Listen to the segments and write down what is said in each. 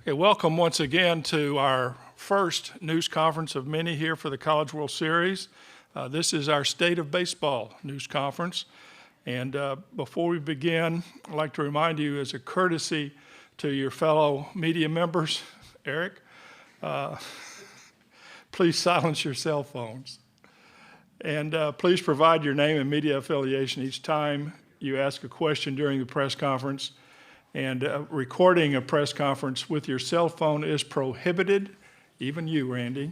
Okay, welcome once again to our first news conference of many here for the College World Series. This is our State of Baseball news conference. And before we begin, I'd like to remind you, as a courtesy to your fellow media members, Eric, please silence your cell phones. And please provide your name and media affiliation each time you ask a question during the press conference. And recording a press conference with your cell phone is prohibited, even you, Randy.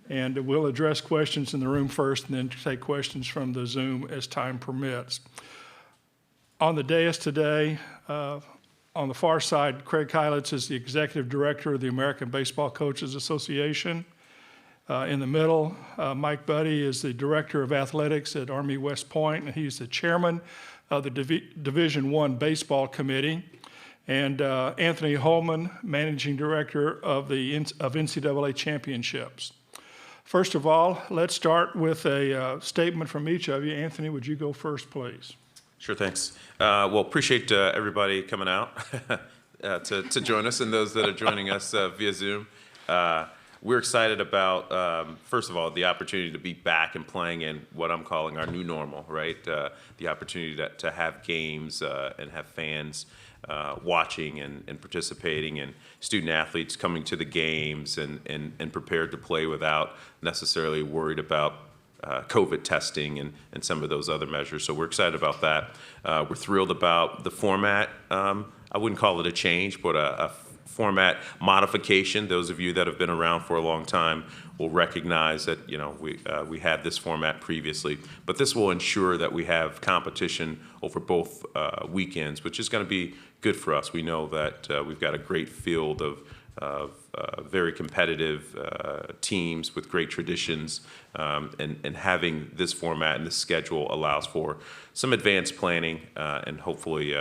And we'll address questions in the room first and then take questions from the Zoom as time permits. On the dais today, on the far side, Craig Kylitz is the Executive Director of the American Baseball Coaches Association. In the middle, Mike Buddy is the Director of Athletics at Army West Point, and he's the Chairman of the Division I Baseball Committee. And Anthony Holman, Managing Director of NCAA Championships. First of all, let's start with a statement from each of you. Anthony, would you go first, please? Sure, thanks. Well, appreciate everybody coming out to join us and those that are joining us via Zoom. We're excited about, first of all, the opportunity to be back and playing in what I'm calling our new normal, right? The opportunity to have games and have fans watching and participating, and student athletes coming to the games and prepared to play without necessarily worried about COVID testing and some of those other measures. So we're excited about that. We're thrilled about the format. I wouldn't call it a change, but a format modification. Those of you that have been around for a long time will recognize that we had this format previously, but this will ensure that we have competition over both weekends, which is going to be good for us. We know that we've got a great field of very competitive teams with great traditions, and having this format and this schedule allows for some advanced planning and hopefully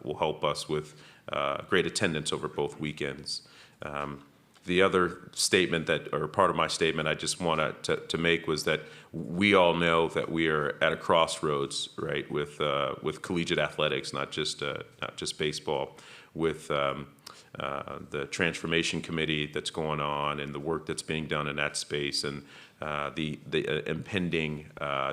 will help us with great attendance over both weekends. The other statement or part of my statement I just wanted to make was that we all know that we are at a crossroads, right, with collegiate athletics, not just baseball, with the transformation committee that's going on and the work that's being done in that space, and the impending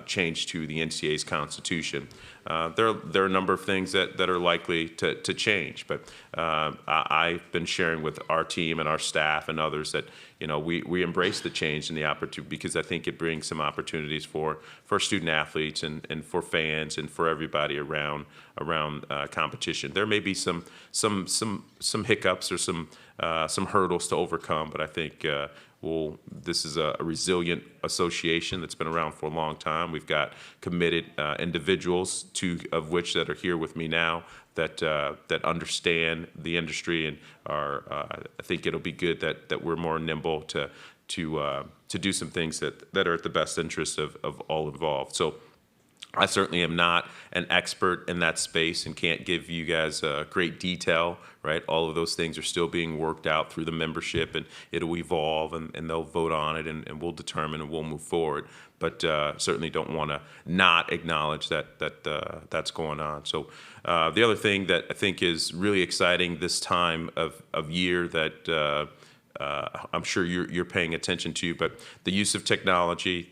change to the NCAA's constitution. There are a number of things that are likely to change, but I've been sharing with our team and our staff and others that we embrace the change and the opportunity, because I think it brings some opportunities for student athletes and for fans and for everybody around competition. There may be some hiccups or some hurdles to overcome, but I think this is a resilient association that's been around for a long time. We've got committed individuals, two of which that are here with me now, that understand the industry and are. I think it'll be good that we're more nimble to do some things that are at the best interest of all involved. So I certainly am not an expert in that space and can't give you guys great detail, right? All of those things are still being worked out through the membership, and it'll evolve, and they'll vote on it, and we'll determine and we'll move forward. But certainly don't want to not acknowledge that's going on. So the other thing that I think is really exciting this time of year that I'm sure you're paying attention to, but the use of technology,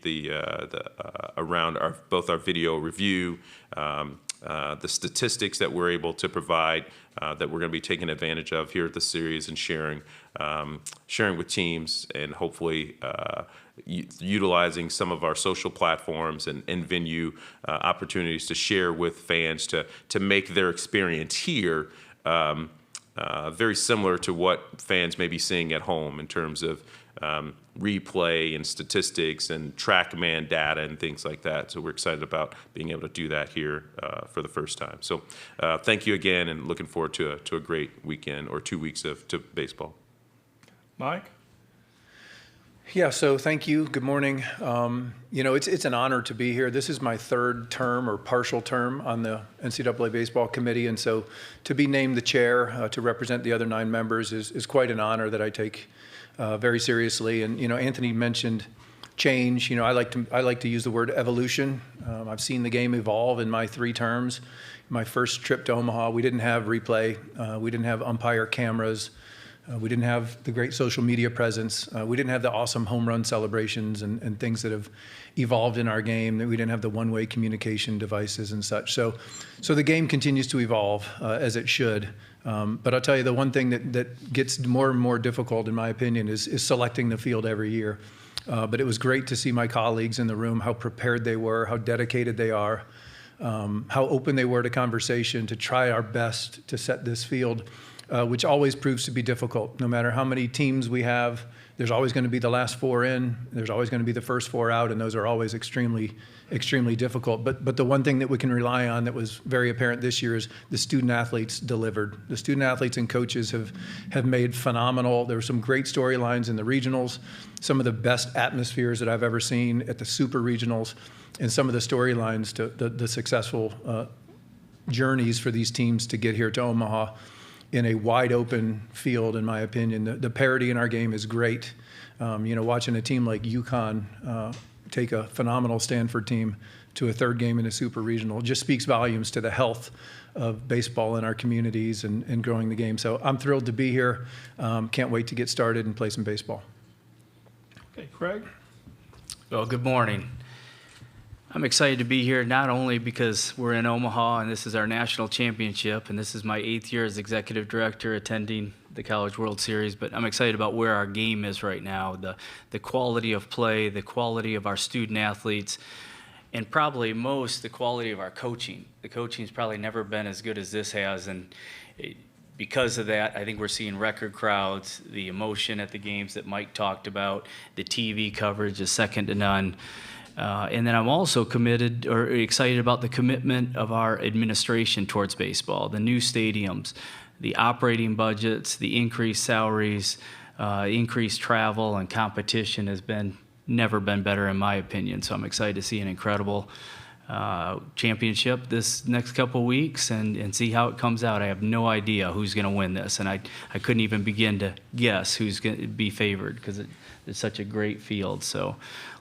around both our video review, the statistics that we're able to provide, that we're going to be taking advantage of here at the series and sharing with teams, and hopefully utilizing some of our social platforms and in-venue opportunities to share with fans to make their experience here very similar to what fans may be seeing at home in terms of replay and statistics and TrackMan data and things like that. So we're excited about being able to do that here for the first time. So thank you again, and looking forward to a great weekend or 2 weeks to baseball. Mike? Yeah, so thank you. Good morning. It's an honor to be here. This is my third term or partial term on the NCAA Baseball Committee, and so to be named the chair to represent the other 9 members is quite an honor that I take very seriously. And Anthony mentioned change. I like to use the word evolution. I've seen the game evolve in my 3 terms. My first trip to Omaha, we didn't have replay. We didn't have umpire cameras. We didn't have the great social media presence. We didn't have the awesome home run celebrations and things that have evolved in our game. We didn't have the one-way communication devices and such. So the game continues to evolve as it should. But I'll tell you, the one thing that gets more and more difficult, in my opinion, is selecting the field every year. But it was great to see my colleagues in the room, how prepared they were, how dedicated they are, how open they were to conversation, to try our best to set this field, which always proves to be difficult. No matter how many teams we have, there's always going to be the last four in, there's always going to be the first four out, and those are always extremely difficult. But the one thing that we can rely on that was very apparent this year is the student athletes delivered. The student athletes and coaches have made phenomenal. There were some great storylines in the regionals, some of the best atmospheres that I've ever seen at the super regionals, and some of the storylines to the successful journeys for these teams to get here to Omaha in a wide open field. In my opinion, the parity in our game is great. Watching a team like UConn take a phenomenal Stanford team to a third game in a super regional just speaks volumes to the health of baseball in our communities and growing the game. So I'm thrilled to be here. Can't wait to get started and play some baseball. Okay, Craig? Well, good morning. I'm excited to be here not only because we're in Omaha and this is our national championship and this is my 8th year as executive director attending the College World Series, but I'm excited about where our game is right now, the quality of play, the quality of our student athletes, and probably most the quality of our coaching. The coaching's probably never been as good as this has, and because of that, I think we're seeing record crowds, the emotion at the games that Mike talked about, the TV coverage is second to none. And then I'm also committed or excited about the commitment of our administration towards baseball, the new stadiums, the operating budgets, the increased salaries, increased travel, and competition has never been better in my opinion. So I'm excited to see an incredible championship this next couple weeks and see how it comes out. I have no idea who's going to win this, and I couldn't even begin to guess who's going to be favored because it's such a great field. So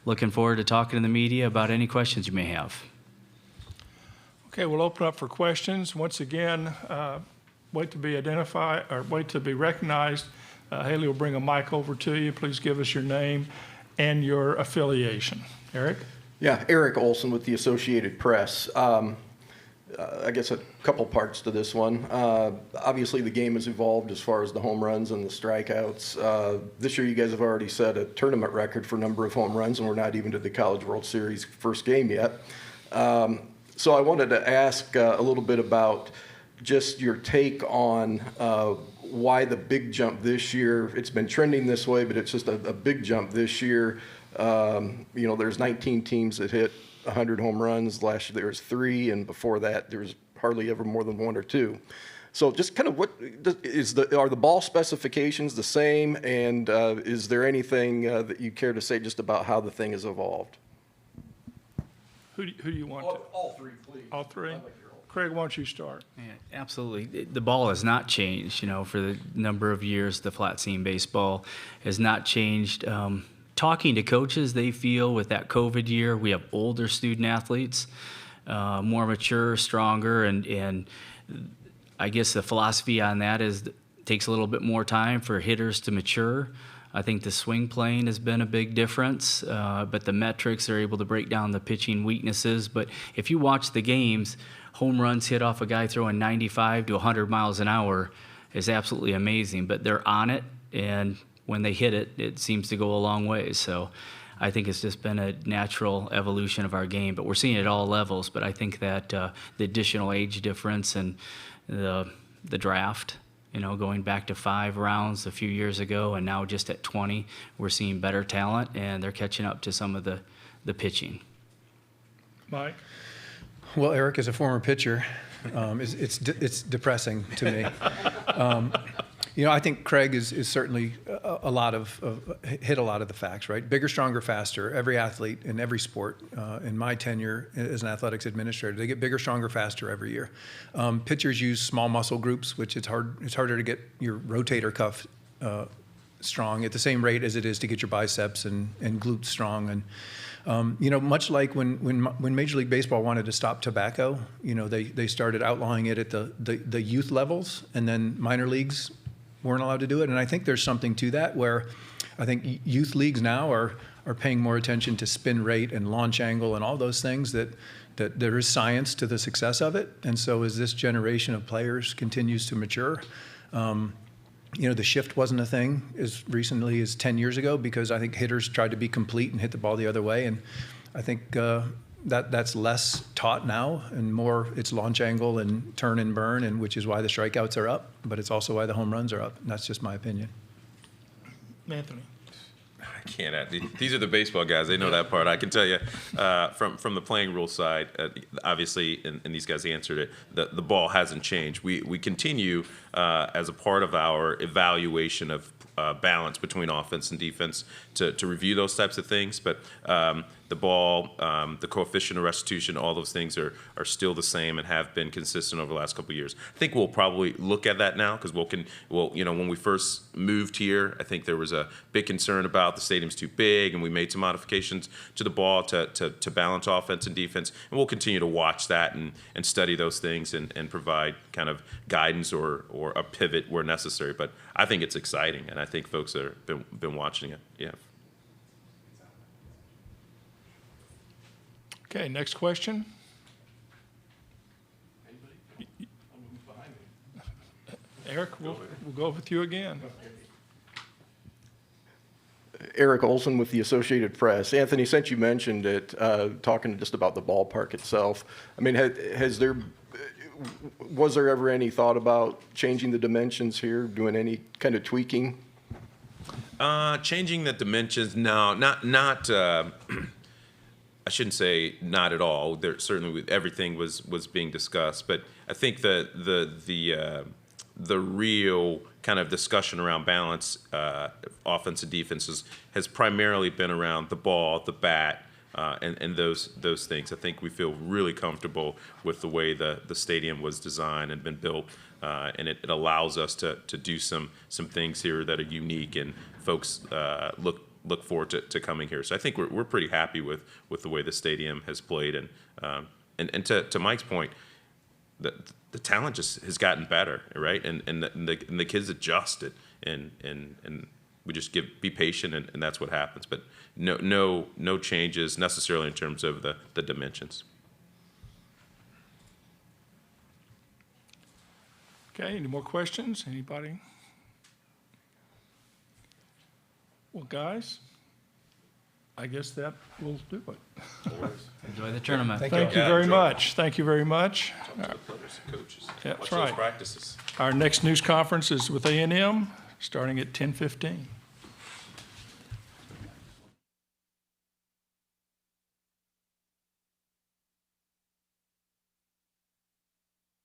looking forward to talking to the media about any questions you may have. Okay, we'll open up for questions. Once again, wait to be identified or wait to be recognized. Haley will bring a mic over to you. Please give us your name and your affiliation. Eric? Yeah, Eric Olson with the Associated Press. I guess a couple parts to this one. Obviously, the game has evolved as far as the home runs and the strikeouts. This year, you guys have already set a tournament record for number of home runs, and we're not even to the College World Series first game yet. So I wanted to ask a little bit about just your take on why the big jump this year. It's been trending this way, but it's just a big jump this year. There's 19 teams that hit 100 home runs. Last year there was 3, and before that there was hardly ever more than 1 or 2. So just kind of are the ball specifications the same, and is there anything that you care to say just about how the thing has evolved? Who do you want to? All 3, please. All 3? Craig, why don't you start? Yeah, absolutely. The ball has not changed, for the number of years. The flat seam baseball has not changed. Talking to coaches, they feel with that COVID year, we have older student athletes, more mature, stronger, and I guess the philosophy on that is it takes a little bit more time for hitters to mature. I think the swing plane has been a big difference, but the metrics are able to break down the pitching weaknesses. But if you watch the games, home runs hit off a guy throwing 95 to 100 miles an hour is absolutely amazing, but they're on it, and when they hit it, it seems to go a long way. So I think it's just been a natural evolution of our game, but we're seeing it at all levels. But I think that the additional age difference and the draft, going back to 5 rounds a few years ago and now just at 20, we're seeing better talent, and they're catching up to some of the pitching. Mike? Well, Eric, as a former pitcher, it's depressing to me. I think Craig is certainly hit a lot of the facts, right? Bigger, stronger, faster. Every athlete in every sport, in my tenure as an athletics administrator, they get bigger, stronger, faster every year. Pitchers use small muscle groups, which it's harder to get your rotator cuff strong at the same rate as it is to get your biceps and glutes strong. And much like when Major League Baseball wanted to stop tobacco, they started outlawing it at the youth levels, and then minor leagues weren't allowed to do it. And I think there's something to that where I think youth leagues now are paying more attention to spin rate and launch angle and all those things that there is science to the success of it. And so as this generation of players continues to mature, the shift wasn't a thing as recently as 10 years ago because I think hitters tried to be complete and hit the ball the other way. And I think that's less taught now and more it's launch angle and turn and burn, and which is why the strikeouts are up, but it's also why the home runs are up. And that's just my opinion. Anthony. I can't add. These are the baseball guys. They know that part. I can tell you from the playing rule side, obviously, and these guys answered it, the ball hasn't changed. We continue as a part of our evaluation of balance between offense and defense to review those types of things. But the ball, the coefficient of restitution, all those things are still the same and have been consistent over the last couple of years. I think we'll probably look at that now because when we first moved here, I think there was a big concern about the stadium's too big, and we made some modifications to the ball to balance offense and defense. And we'll continue to watch that and study those things and provide kind of guidance or a pivot where necessary. But I think it's exciting, and I think folks have been watching it. Yeah. Okay, next question. Eric, we'll go with you again. Eric Olson with the Associated Press. Anthony, since you mentioned it, talking just about the ballpark itself, I mean, was there ever any thought about changing the dimensions here, doing any kind of tweaking? Changing the dimensions? No, not. I shouldn't say not at all. There certainly everything was being discussed, but I think the real kind of discussion around balance, offense and defense has primarily been around the ball, the bat, and those things. I think we feel really comfortable with the way the stadium was designed and been built, and it allows us to do some things here that are unique, and folks look forward to coming here. So I think we're pretty happy with the way the stadium has played, and to Mike's point, the talent just has gotten better, right? And the kids adjusted, and we just be patient, and that's what happens. But no changes necessarily in terms of the dimensions. Okay, any more questions? Anybody? Well, guys, I guess that will do it. Enjoy the tournament. Thank you very much. Thank you very much. Talk to the players and coaches. That's Watch right. those practices. Our next news conference is with A&M, starting at 10:15.